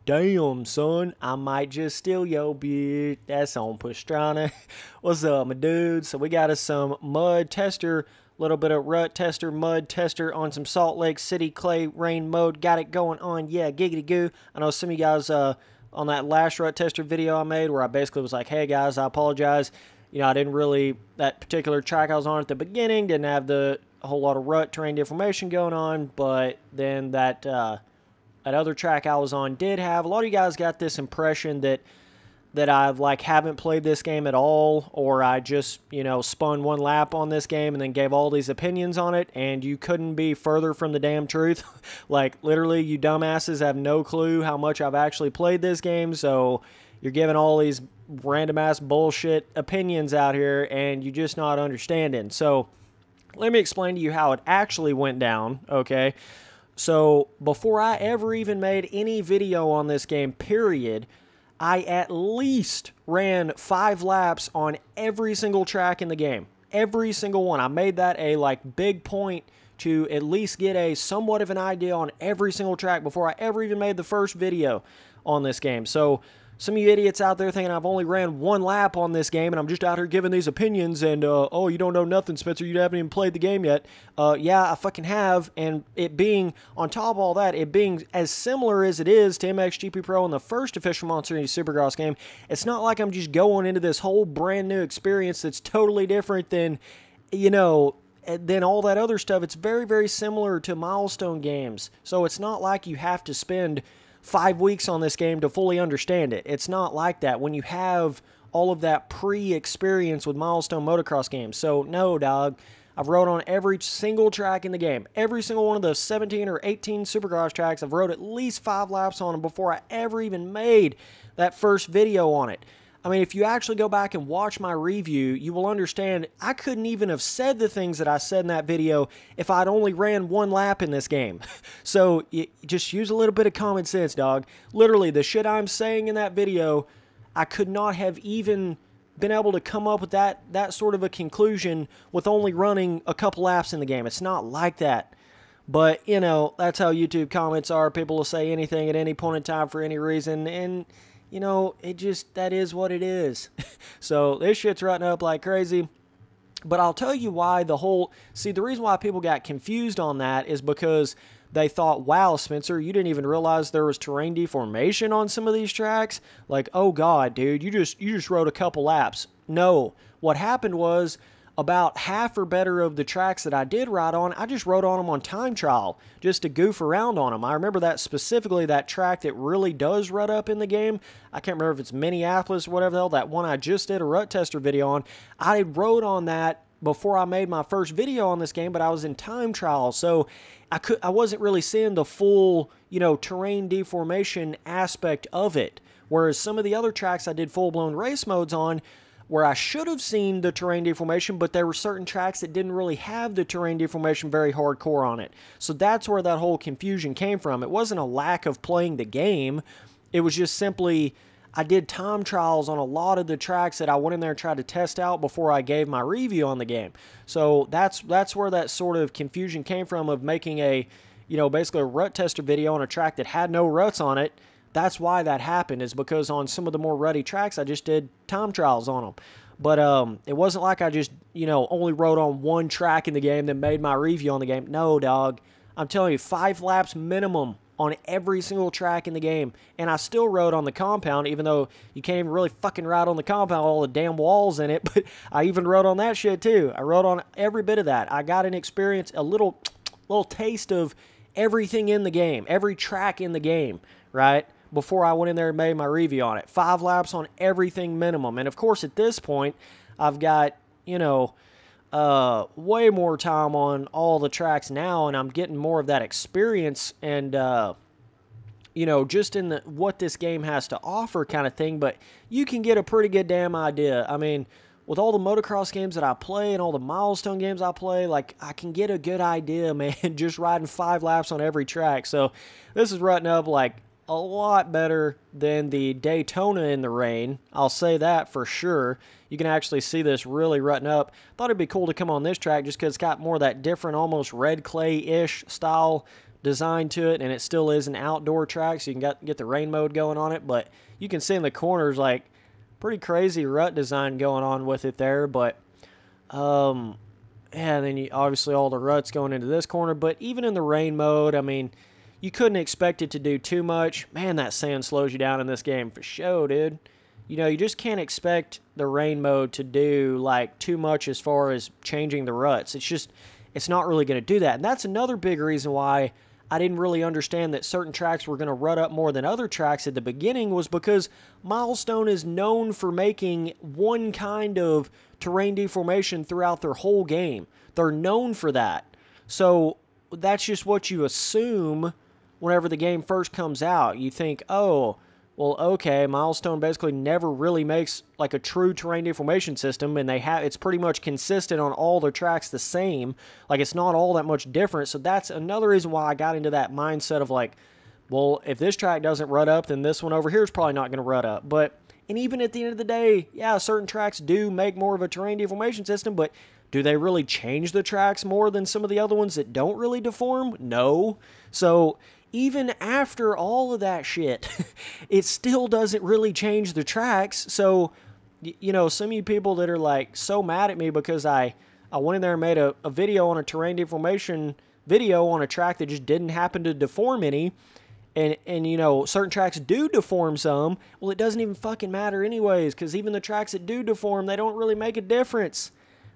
Damn, son, I might just steal your beer. That's on Pastrana. What's up, my dude? So we got us some mud tester, little bit of rut tester, mud tester on some Salt Lake City clay rain mode. Got it going on. Yeah, giggity goo. I know some of you guys on that last rut tester video I made where I basically was like, hey guys, I apologize. You know, I didn't really, that particular track I was on at the beginning didn't have a whole lot of rut terrain deformation going on, but then that other track I was on did have. A lot of you guys got this impression that I've haven't played this game at all, or I just, you know, spun one lap on this game and then gave all these opinions on it, and you couldn't be further from the damn truth. Like, literally, you dumbasses have no clue how much I've actually played this game, so you're giving all these random-ass bullshit opinions out here, and you're just not understanding. So, let me explain to you how it actually went down, okay? So, before I ever even made any video on this game, period, I at least ran 5 laps on every single track in the game. Every single one. I made that a, big point to at least get a somewhat of an idea on every single track before I ever even made the first video on this game. So, some of you idiots out there thinking I've only ran 1 lap on this game and I'm just out here giving these opinions and, oh, you don't know nothing, Spencer, you haven't even played the game yet. Yeah, I fucking have, and it being, on top of all that, it being as similar as it is to MXGP Pro in the first official Monster Energy Supercross game, it's not like I'm just going into this whole brand new experience that's totally different than, you know, than all that other stuff. It's very, very similar to milestone games, so it's not like you have to spend 5 weeks on this game to fully understand it. It's not like that when you have all of that pre-experience with milestone motocross games. So, no, dog. I've rode on every single track in the game. Every single one of the 17 or 18 Supercross tracks, I've rode at least 5 laps on them before I ever even made that first video on it. I mean, if you actually go back and watch my review, you will understand I couldn't even have said the things that I said in that video if I'd only ran 1 lap in this game. So, just use a little bit of common sense, dog. Literally, the shit I'm saying in that video, I could not have even been able to come up with that sort of a conclusion with only running a couple laps in the game. It's not like that. But, you know, that's how YouTube comments are. People will say anything at any point in time for any reason, and you know, that is what it is. So, this shit's rutting up like crazy. But I'll tell you why the reason why people got confused on that is because they thought, wow, Spencer, you didn't even realize there was terrain deformation on some of these tracks? Like, oh God, dude, you just rode a couple laps. No, what happened was, about half or better of the tracks that I did ride on, I just rode on them on time trial, just to goof around on them. I remember that specifically, that track that really does rut up in the game. I can't remember if it's Minneapolis or whatever the hell, that one I just did a rut tester video on. I rode on that before I made my first video on this game, but I was in time trial, so I wasn't really seeing the full, you know, terrain deformation aspect of it. Whereas some of the other tracks I did full-blown race modes on, where I should have seen the terrain deformation, but there were certain tracks that didn't really have the terrain deformation very hardcore on it. So that's where that whole confusion came from. It wasn't a lack of playing the game. It was just simply, I did time trials on a lot of the tracks that I went in there and tried to test out before I gave my review on the game. So that's where that sort of confusion came from, of making a, you know, basically a rut tester video on a track that had no ruts on it. That's why that happened, is because on some of the more rutty tracks, I just did time trials on them. But it wasn't like I just, you know, only rode on 1 track in the game, then made my review on the game. No, dog. I'm telling you, 5 laps minimum on every single track in the game. And I still rode on the compound, even though you can't even really fucking ride on the compound, all the damn walls in it. But I even rode on that shit, too. I rode on every bit of that. I got an experience, a little taste of everything in the game, every track in the game, right? Before I went in there and made my review on it. 5 laps on everything minimum. And of course, at this point, I've got, you know, way more time on all the tracks now, and I'm getting more of that experience and, you know, just in what this game has to offer kind of thing. But you can get a pretty good damn idea. I mean, with all the motocross games that I play and all the milestone games I play, like, I can get a good idea, man, just riding 5 laps on every track. So this is rutting up like a lot better than the Daytona in the rain. I'll say that for sure. You can actually see this really rutting up. Thought it'd be cool to come on this track just because it's got more of that different, almost red clay-ish style design to it, and it still is an outdoor track, so you can get the rain mode going on it. But you can see in the corners, like, pretty crazy rut design going on with it there. But yeah, then obviously all the ruts going into this corner. But even in the rain mode, I mean, you couldn't expect it to do too much. Man, that sand slows you down in this game for sure, dude. You know, you just can't expect the rain mode to do, like, too much as far as changing the ruts. It's not really going to do that. And that's another big reason why I didn't really understand that certain tracks were going to rut up more than other tracks at the beginning, was because Milestone is known for making one kind of terrain deformation throughout their whole game. They're known for that. So that's just what you assume whenever the game first comes out. You think, oh, well, okay, Milestone basically never really makes like a true terrain deformation system, and it's pretty much consistent on all their tracks the same. Like, it's not all that much different. So that's another reason why I got into that mindset of like, well, if this track doesn't rut up, then this one over here is probably not going to rut up. And even at the end of the day, yeah, certain tracks do make more of a terrain deformation system, but do they really change the tracks more than some of the other ones that don't really deform? No. So even after all of that shit, it still doesn't really change the tracks. So, you know, some of you people that are like so mad at me because I went in there and made a video on a terrain deformation video on a track that just didn't happen to deform any, and you know, certain tracks do deform some. Well, it doesn't even fucking matter anyways, because even the tracks that do deform, they don't really make a difference.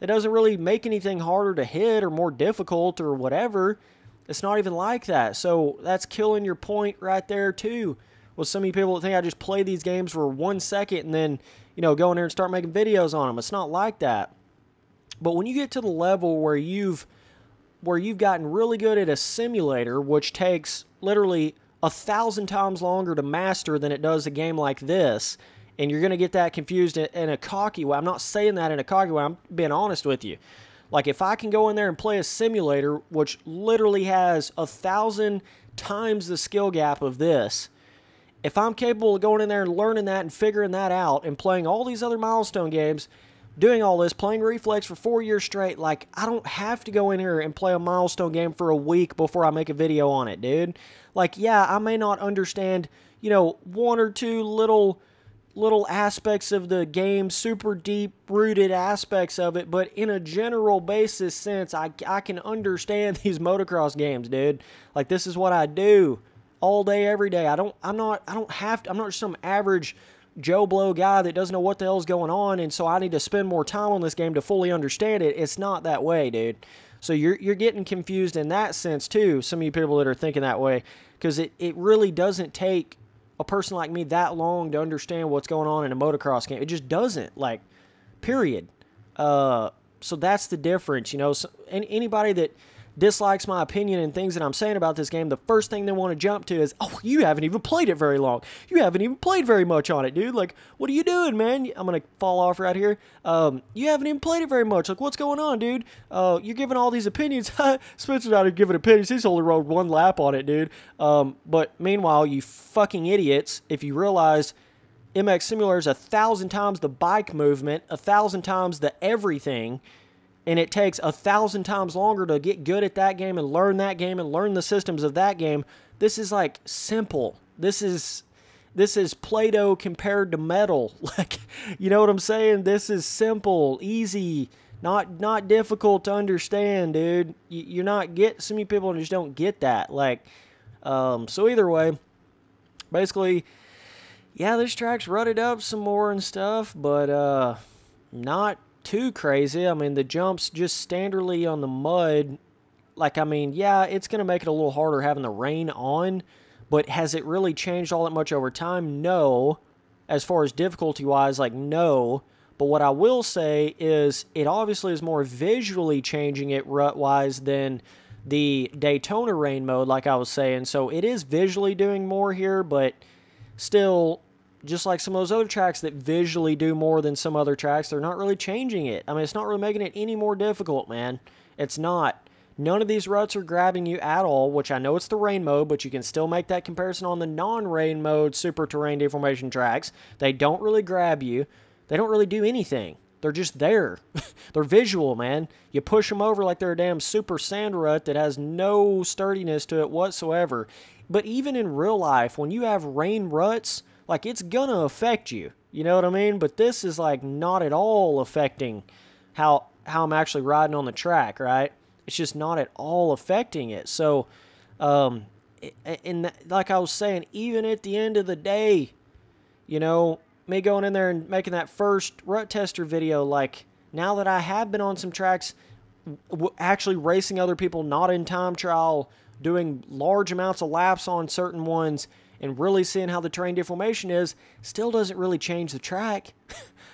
It doesn't really make anything harder to hit or more difficult or whatever. It's not even like that. So that's killing your point right there too. With some of you people that think I just play these games for 1 second and then, you know, go in there and start making videos on them. It's not like that. But when you get to the level where you've gotten really good at a simulator, which takes literally 1,000 times longer to master than it does a game like this, and you're going to get that confused in a cocky way. I'm not saying that in a cocky way. I'm being honest with you. Like, if I can go in there and play a simulator, which literally has 1,000 times the skill gap of this, if I'm capable of going in there and learning that and figuring that out and playing all these other Milestone games, doing all this, playing Reflex for 4 years straight, like, I don't have to go in here and play a Milestone game for a week before I make a video on it, dude. Like, yeah, I may not understand, you know, one or two little aspects of the game, super deep-rooted aspects of it, but in a general basis sense, I can understand these motocross games, dude. Like, this is what I do all day, every day. I'm not just some average Joe Blow guy that doesn't know what the hell's going on, and so I need to spend more time on this game to fully understand it. It's not that way, dude. So you're getting confused in that sense, too, some of you people that are thinking that way, because it really doesn't take a person like me that long to understand what's going on in a motocross game. It just doesn't, like, period. So that's the difference, you know. So, anybody that dislikes my opinion and things that I'm saying about this game, the first thing they want to jump to is, oh, you haven't even played it very long. You haven't even played very much on it, dude. Like, what are you doing, man? I'm going to fall off right here. You haven't even played it very much. Like, what's going on, dude? You're giving all these opinions. Spencer's not even giving opinions. He's only rode 1 lap on it, dude. But meanwhile, you fucking idiots, if you realize MX Simulator is 1,000 times the bike movement, 1,000 times the everything, and it takes 1,000 times longer to get good at that game and learn the systems of that game. This is like simple. This is Play-Doh compared to metal. Like, you know what I'm saying? This is simple, easy, not difficult to understand, dude. You're not some of you people just don't get that. Like, so either way, basically, yeah, this track's rutted up some more and stuff, but not too crazy. I mean, the jumps just standardly on the mud, like, I mean, yeah, it's going to make it a little harder having the rain on, but has it really changed all that much over time? No. As far as difficulty-wise, like, no. But what I will say is it obviously is more visually changing it rut-wise than the Daytona rain mode, like I was saying. So it is visually doing more here, but still, just like some of those other tracks that visually do more than some other tracks, they're not really changing it. I mean, it's not really making it any more difficult, man. It's not. None of these ruts are grabbing you at all, which I know it's the rain mode, but you can still make that comparison on the non-rain mode super terrain deformation tracks. They don't really grab you. They don't really do anything. They're just there. They're visual, man. You push them over like they're a damn super sand rut that has no sturdiness to it whatsoever. But even in real life, when you have rain ruts, like, it's gonna affect you. You know what I mean? But this is, like, not at all affecting how I'm actually riding on the track, right? It's just not at all affecting it. So, like I was saying, even at the end of the day, you know, me going in there and making that first rut tester video, like, now that I have been on some tracks, actually racing other people, not in time trial, doing large amounts of laps on certain ones, and really seeing how the terrain deformation is, still doesn't really change the track.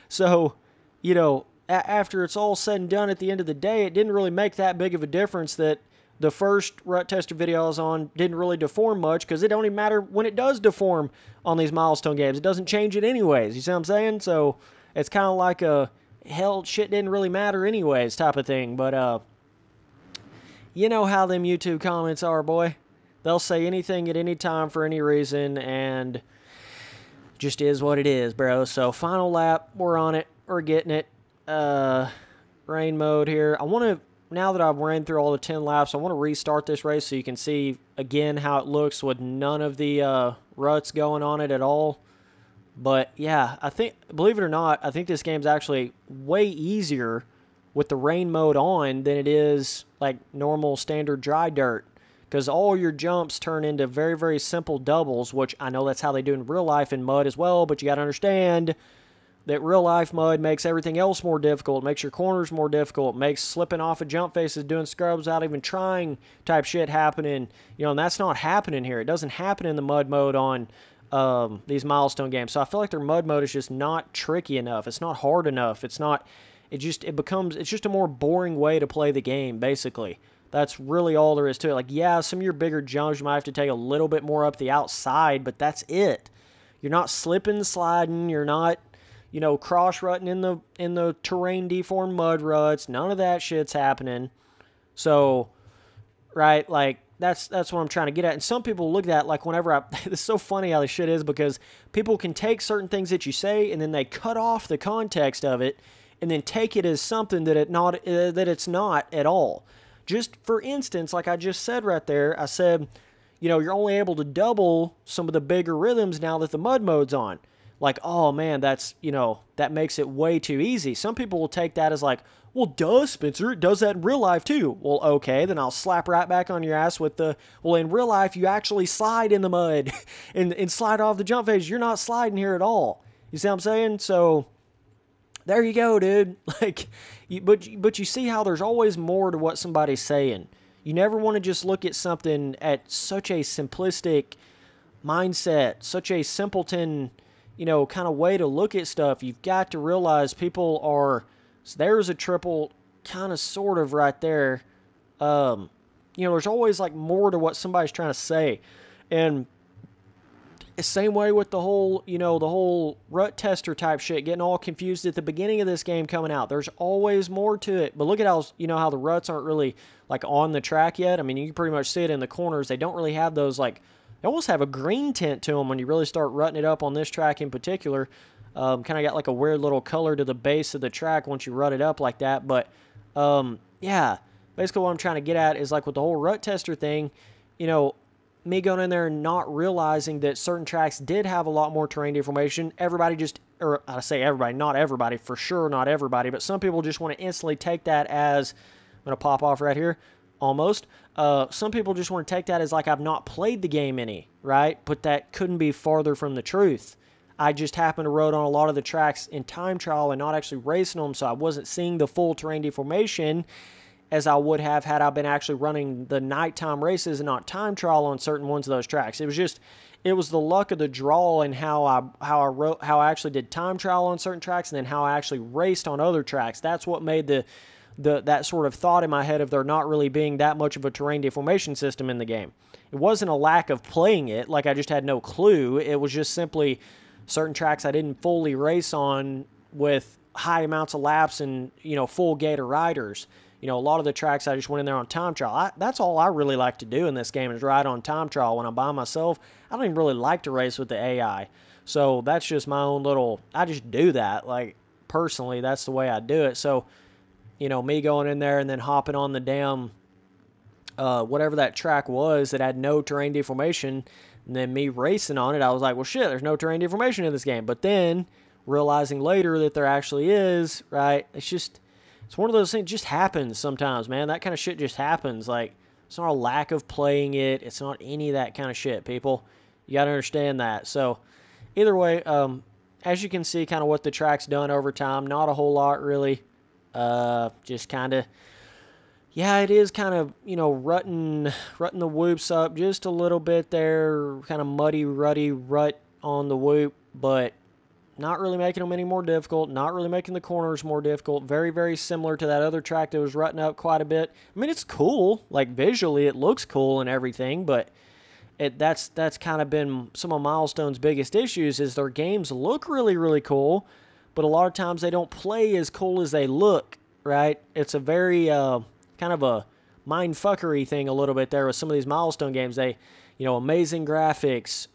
So, you know, after it's all said and done at the end of the day, it didn't really make that big of a difference that the first rut tester video I was on didn't really deform much, because it don't even matter when it does deform on these milestone games. It doesn't change it anyways. You see what I'm saying? So it's kind of like a hell, shit didn't really matter anyways type of thing. But you know how them YouTube comments are, boy. They'll say anything at any time for any reason, and just is what it is, bro. So final lap, we're on it, we're getting it. Rain mode here. I want to, now that I've ran through all the 10 laps, I want to restart this race so you can see again how it looks with none of the ruts going on it at all. But yeah, I think, believe it or not, I think this game's actually way easier with the rain mode on than it is like normal standard dry dirt, because all your jumps turn into very, very simple doubles, which I know that's how they do in real life in mud as well, but you got to understand that real life mud makes everything else more difficult, makes your corners more difficult, makes slipping off of jump faces, doing scrubs without even trying type shit happening. You know, and that's not happening here. It doesn't happen in the mud mode on these milestone games. So I feel like their mud mode is just not tricky enough. It's not hard enough. It's not, it's just a more boring way to play the game, basically. That's really all there is to it. Like, yeah, some of your bigger jumps you might have to take a little bit more up the outside, but that's it. You're not slipping, sliding, you're not, you know, cross-rutting in the terrain deformed mud ruts. None of that shit's happening. So, right, like, that's what I'm trying to get at. And some people look at that, like, whenever it's so funny how this shit is, because people can take certain things that you say and then they cut off the context of it and then take it as something that it's not at all. Just for instance, like I just said right there, I said, you know, you're only able to double some of the bigger rhythms now that the mud mode's on. Like, oh man, that's, you know, that makes it way too easy. Some people will take that as like, well, duh, Spencer, it does that in real life too. Well, okay, then I'll slap right back on your ass with the, well, in real life, you actually slide in the mud and slide off the jump phase. You're not sliding here at all. You see what I'm saying? So, there you go, dude. Like, but you see how there's always more to what somebody's saying. You never want to just look at something at such a simplistic mindset, such a simpleton, you know, kind of way to look at stuff. You've got to realize people are, so there's a triple kind of sort of right there. You know, there's always like more to what somebody's trying to say. And the same way with the whole, you know, the whole rut tester type shit, getting all confused at the beginning of this game coming out. There's always more to it. But look at how, you know, how the ruts aren't really like on the track yet. I mean, you can pretty much see it in the corners. They don't really have those, like, they almost have a green tint to them when you really start rutting it up on this track in particular. Kind of got like a weird little color to the base of the track once you rut it up like that. But, yeah, basically what I'm trying to get at is, like, with the whole rut tester thing, you know, me going in there and not realizing that certain tracks did have a lot more terrain deformation. Everybody just, or I say everybody, not everybody, for sure not everybody, but some people just want to instantly take that as, I'm going to pop off right here, almost. Some people just want to take that as like I've not played the game any, right? But that couldn't be farther from the truth. I just happened to rode on a lot of the tracks in time trial and not actually racing them, so I wasn't seeing the full terrain deformation as I would have had I been actually running the nighttime races and not time trial on certain ones of those tracks. It was just, it was the luck of the draw and how I actually did time trial on certain tracks and then how I actually raced on other tracks. That's what made that sort of thought in my head of there not really being that much of a terrain deformation system in the game. It wasn't a lack of playing it, like I just had no clue. It was just simply certain tracks I didn't fully race on with high amounts of laps and, you know, full gator riders. You know, a lot of the tracks I just went in there on time trial. That's all I really like to do in this game is ride on time trial when I'm by myself. I don't even really like to race with the AI. So that's just my own little, I just do that. Like, personally, that's the way I do it. So, you know, me going in there and then hopping on the damn, whatever that track was that had no terrain deformation, and then me racing on it, I was like, well, shit, there's no terrain deformation in this game. But then realizing later that there actually is, right? It's one of those things. It just happens sometimes, man. That kind of shit just happens. Like, it's not a lack of playing it. It's not any of that kind of shit, people. You got to understand that. So, either way, as you can see, kind of what the track's done over time. Not a whole lot, really. Just kind of, yeah, it is kind of, you know, rutting the whoops up just a little bit there. Kind of muddy, rutty rut on the whoop, but not really making them any more difficult. Not really making the corners more difficult. Very, very similar to that other track that was rutting up quite a bit. I mean, it's cool. Like, visually, it looks cool and everything, but that's kind of been some of Milestone's biggest issues is their games look really, really cool, but a lot of times they don't play as cool as they look, right? It's a very kind of a mind-fuckery thing a little bit there with some of these Milestone games. They, you know, amazing graphics,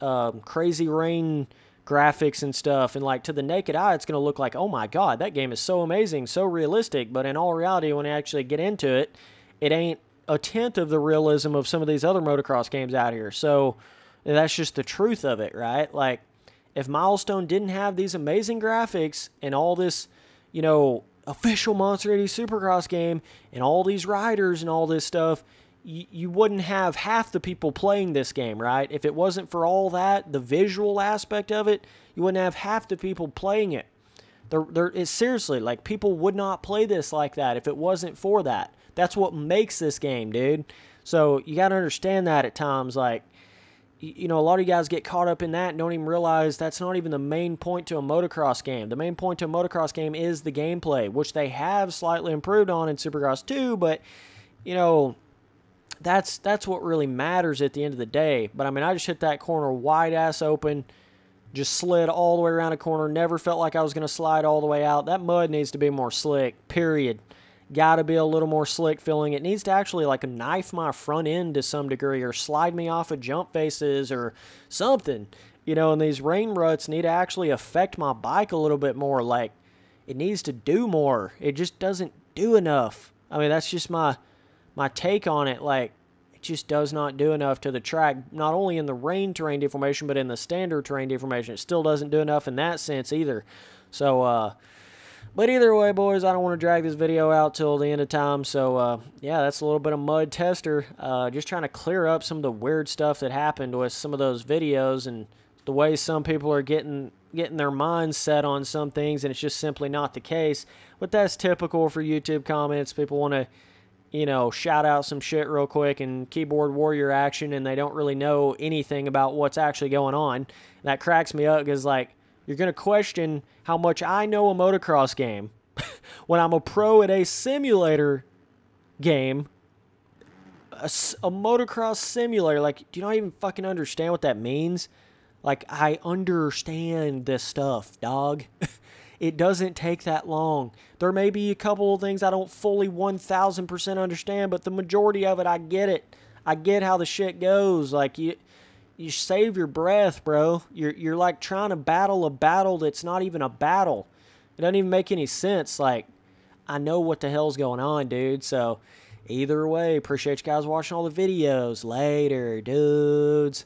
crazy rain graphics and stuff, and like to the naked eye it's going to look like, oh my god, that game is so amazing, so realistic, but in all reality when you actually get into it, it ain't a tenth of the realism of some of these other motocross games out here. So that's just the truth of it, right? Like, if Milestone didn't have these amazing graphics and all this, you know, official Monster 80 Supercross game and all these riders and all this stuff, you wouldn't have half the people playing this game, right? If it wasn't for all that, the visual aspect of it, you wouldn't have half the people playing it. It's seriously, like, people would not play this like that if it wasn't for that. That's what makes this game, dude. So you got to understand that at times. Like, you know, a lot of you guys get caught up in that and don't even realize that's not even the main point to a motocross game. The main point to a motocross game is the gameplay, which they have slightly improved on in Supercross 2, but, you know, that's what really matters at the end of the day. But, I mean, I just hit that corner wide-ass open, just slid all the way around a corner, never felt like I was going to slide all the way out. That mud needs to be more slick, period. Got to be a little more slick feeling. It needs to actually like knife my front end to some degree or slide me off of jump faces or something. You know, and these rain ruts need to actually affect my bike a little bit more. Like, it needs to do more. It just doesn't do enough. I mean, that's just my take on it. Like, it just does not do enough to the track, not only in the rain terrain deformation, but in the standard terrain deformation. It still doesn't do enough in that sense either. So, but either way, boys, I don't want to drag this video out till the end of time. So, yeah, that's a little bit of mud tester. Just trying to clear up some of the weird stuff that happened with some of those videos and the way some people are getting their minds set on some things, and it's just simply not the case. But that's typical for YouTube comments. People want to, you know, shout out some shit real quick and keyboard warrior action, and they don't really know anything about what's actually going on. That cracks me up because, like, you're going to question how much I know a motocross game when I'm a pro at a simulator game, a motocross simulator. Like, do you not even fucking understand what that means? Like, I understand this stuff, dog. It doesn't take that long. There may be a couple of things I don't fully 1,000% understand, but the majority of it, I get it. I get how the shit goes. Like, you save your breath, bro. You're like trying to battle a battle that's not even a battle. It doesn't even make any sense. Like, I know what the hell's going on, dude. So, either way, appreciate you guys watching all the videos. Later, dudes.